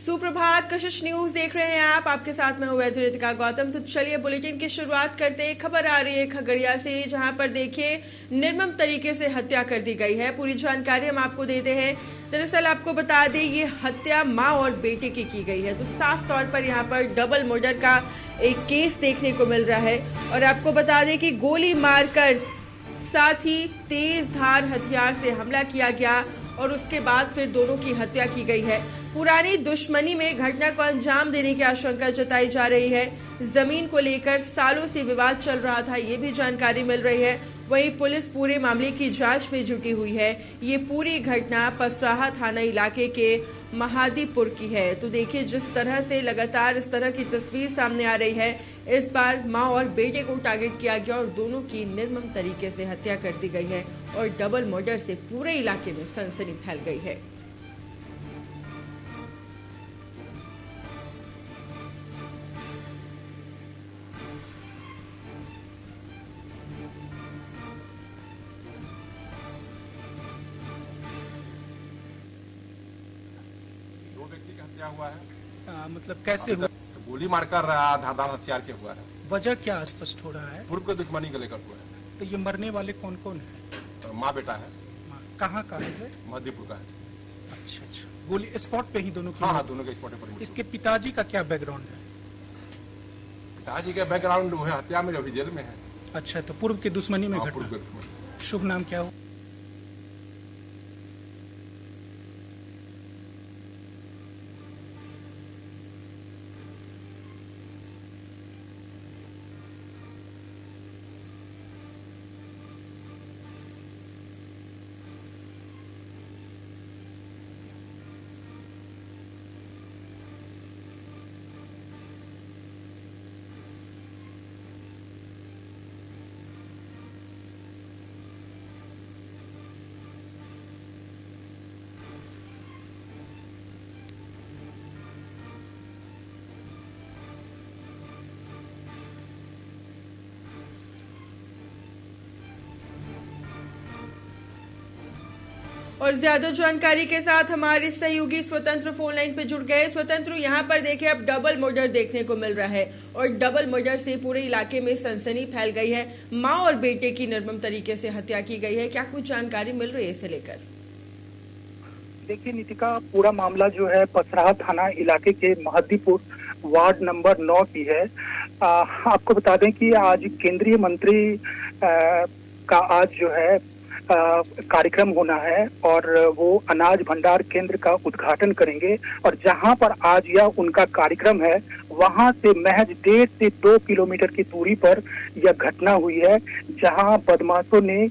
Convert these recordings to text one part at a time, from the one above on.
सुप्रभात, कशिश न्यूज देख रहे हैं आप। आपके साथ मैं हूं रितिका गौतम। तो चलिए बुलेटिन की शुरुआत करते हैं। खबर आ रही है खगड़िया से, जहां पर देखिए निर्मम तरीके से हत्या कर दी गई है। पूरी जानकारी हम आपको देते हैं। दरअसल आपको बता दें, ये हत्या मां और बेटे की गई है। तो साफ तौर पर यहाँ पर डबल मर्डर का एक केस देखने को मिल रहा है। और आपको बता दें कि गोली मारकर साथ ही तेज धार हथियार से हमला किया गया और उसके बाद फिर दोनों की हत्या की गई है। पुरानी दुश्मनी में घटना को अंजाम देने की आशंका जताई जा रही है। जमीन को लेकर सालों से विवाद चल रहा था, ये भी जानकारी मिल रही है। वहीं पुलिस पूरे मामले की जांच में जुटी हुई है। ये पूरी घटना पसराहा थाना इलाके के महादीपुर की है। तो देखिए, जिस तरह से लगातार इस तरह की तस्वीर सामने आ रही है, इस बार मां और बेटे को टारगेट किया गया और दोनों की निर्मम तरीके से हत्या कर दी गई है। और डबल मर्डर से पूरे इलाके में सनसनी फैल गई है। दो व्यक्ति की हत्या हुआ है। मतलब कैसे हुआ? गोली मारकर धारदार हथियार के हुआ है। वजह क्या स्पष्ट हो रहा है? पूर्व के दुश्मनी को लेकर हुआ है। तो ये मरने वाले कौन कौन है? माँ बेटा है। कहाँ का है? मध्यपुर का है। अच्छा अच्छा, गोली स्पॉट पे ही दोनों की? हाँ, दोनों के स्पॉट पर। इसके पिताजी का क्या बैकग्राउंड है? पिताजी का बैकग्राउंड वो है हत्या में, जो अभी जेल में है। अच्छा, तो पूर्व की दुश्मनी में पूर्व घटना। के दुश्मनी। शुभ नाम क्या हो? और ज्यादा जानकारी के साथ हमारे सहयोगी स्वतंत्र फोन लाइन पे जुड़ गए। स्वतंत्र, यहाँ पर देखिए अब डबल मर्डर देखने को मिल रहा है और डबल मर्डर से पूरे इलाके में सनसनी फैल गई है। मां और बेटे की निर्मम तरीके से हत्या की गई है। क्या कुछ जानकारी मिल रही है इसे लेकर? देखिए नितिका, पूरा मामला जो है पसराहा थाना इलाके के महादीपुर वार्ड नंबर 9 की है। आपको बता दें कि आज केंद्रीय मंत्री का आज जो है कार्यक्रम होना है और वो अनाज भंडार केंद्र का उद्घाटन करेंगे। और जहां पर आज यह उनका कार्यक्रम है, वहां से महज 1.5 से 2 किलोमीटर की दूरी पर यह घटना हुई है, जहां बदमाशों ने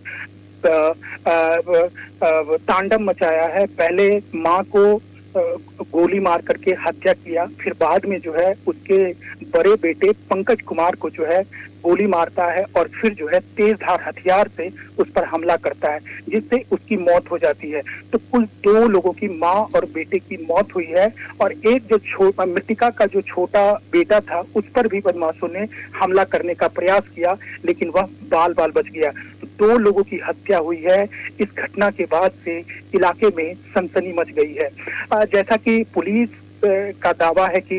तांडव मचाया है। पहले मां को गोली मार करके हत्या किया, फिर बाद में जो है उसके बड़े बेटे पंकज कुमार को जो है गोली मारता है और फिर जो है तेज धार हथियार से उस पर हमला करता है, जिससे उसकी मौत हो जाती है। तो कुल 2 लोगों की, मां और बेटे की मौत हुई है। और एक जो मृतिका का जो छोटा बेटा था, उस पर भी बदमाशों ने हमला करने का प्रयास किया, लेकिन वह बाल बाल बच गया। तो 2 लोगों की हत्या हुई है। इस घटना के बाद से इलाके में सनसनी मच गई है। जैसा कि पुलिस का दावा है कि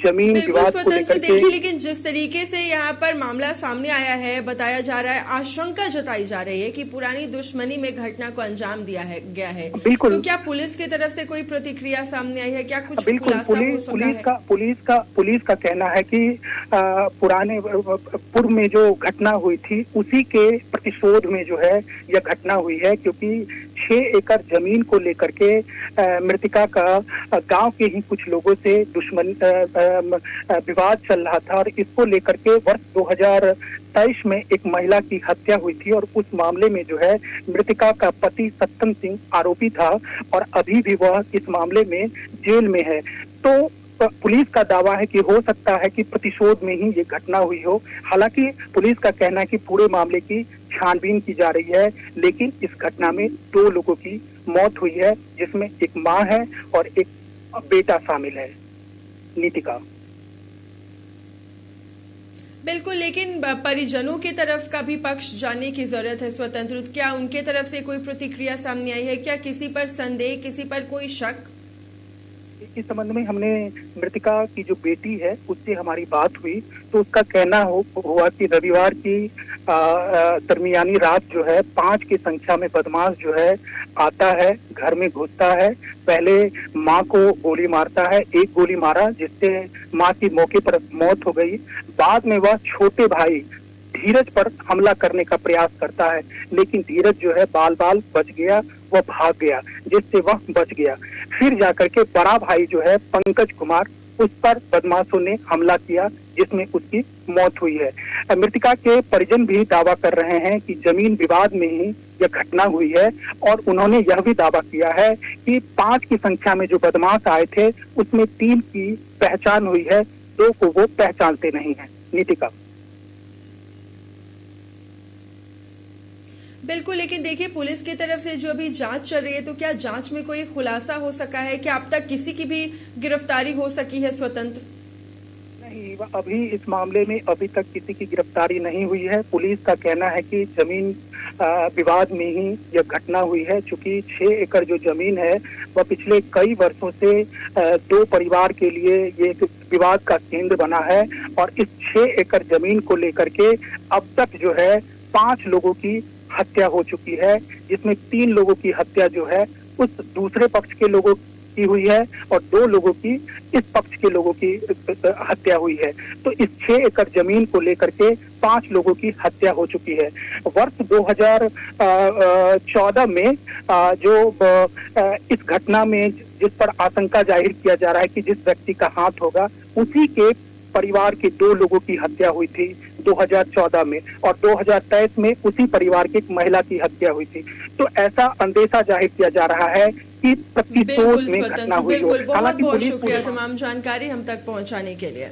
जमीन विवाद को लेकर के, लेकिन जिस तरीके से यहाँ पर मामला सामने आया है, बताया जा रहा है, आशंका जताई जा रही है कि पुरानी दुश्मनी में घटना को अंजाम दिया है गया है। बिल्कुल। तो क्या पुलिस की तरफ से कोई प्रतिक्रिया सामने आई है? क्या कुछ बिल्कुल, पुलिस का कहना है कि पुराने पूर्व में जो घटना हुई थी, उसी के प्रतिशोध में जो है यह घटना हुई है। क्योंकि 6 एकड़ जमीन को लेकर के मृतिका का गांव के ही कुछ लोगों से विवाद चल रहा था और इसको लेकर के वर्ष 2023 में एक महिला की हत्या हुई थी। और उस मामले में जो है मृतिका का पति सत्तम सिंह आरोपी था और अभी भी वह इस मामले में जेल में है। तो पुलिस का दावा है कि हो सकता है कि प्रतिशोध में ही ये घटना हुई हो। हालांकि पुलिस का कहना है कि पूरे मामले की छानबीन की जा रही है, लेकिन इस घटना में 2 लोगों की मौत हुई है, जिसमें एक मां है और एक बेटा शामिल है। नीतिका, बिल्कुल, लेकिन परिजनों की तरफ का भी पक्ष जानने की जरूरत है। स्वतंत्र, क्या उनके तरफ से कोई प्रतिक्रिया सामने आई है? क्या किसी पर संदेह, किसी पर कोई शक? इस संबंध में हमने मृतका की जो बेटी है उससे हमारी बात हुई, तो उसका कहना हुआ कि रविवार की दरमियानी रात जो है 5 की संख्या में बदमाश जो है आता है, घर में घुसता है, पहले माँ को गोली मारता है, एक गोली मारा जिससे माँ की मौके पर मौत हो गई। बाद में वह छोटे भाई धीरज पर हमला करने का प्रयास करता है, लेकिन धीरज जो है बाल बच गया, वह भाग गया, जिससे वह बच गया। फिर जाकर के बड़ा भाई जो है पंकज कुमार, उस पर बदमाशों ने हमला किया जिसमें उसकी मौत हुई है। मृतका के परिजन भी दावा कर रहे हैं कि जमीन विवाद में ही यह घटना हुई है और उन्होंने यह भी दावा किया है कि 5 की संख्या में जो बदमाश आए थे उसमें 3 की पहचान हुई है, 2 को वो पहचानते नहीं है। नीतिका। बिल्कुल, लेकिन देखिए पुलिस की तरफ से जो अभी जांच चल रही है, तो क्या जांच में कोई खुलासा हो सका है कि अब तक किसी की भी गिरफ्तारी हो सकी है स्वतंत्र? नहीं, अभी इस मामले में अभी तक किसी की गिरफ्तारी नहीं हुई है। पुलिस का कहना है कि जमीन विवाद में ही यह घटना हुई है, चूंकि 6 एकड़ जो जमीन है वह पिछले कई वर्षों से 2 परिवार के लिए ये एक विवाद का केंद्र बना है और इस 6 एकड़ जमीन को लेकर के अब तक जो है 5 लोगों की हत्या हो चुकी है, जिसमें 3 लोगों की हत्या जो है उस दूसरे पक्ष के लोगों की हुई है और 2 लोगों की इस पक्ष के लोगों की हत्या हुई है। तो इस 6 एकड़ जमीन को लेकर के 5 लोगों की हत्या हो चुकी है। वर्ष 2014 में जो इस घटना में जिस पर आशंका जाहिर किया जा रहा है कि जिस व्यक्ति का हाथ होगा, उसी के परिवार के 2 लोगों की हत्या हुई थी 2014 में, और 2023 में उसी परिवार की एक महिला की हत्या हुई थी। तो ऐसा अंदेशा जाहिर किया जा रहा है कि प्रतिशोध में घटना हुई हो। बिल्कुल, बहुत बहुत शुक्रिया तमाम जानकारी हम तक पहुंचाने के लिए।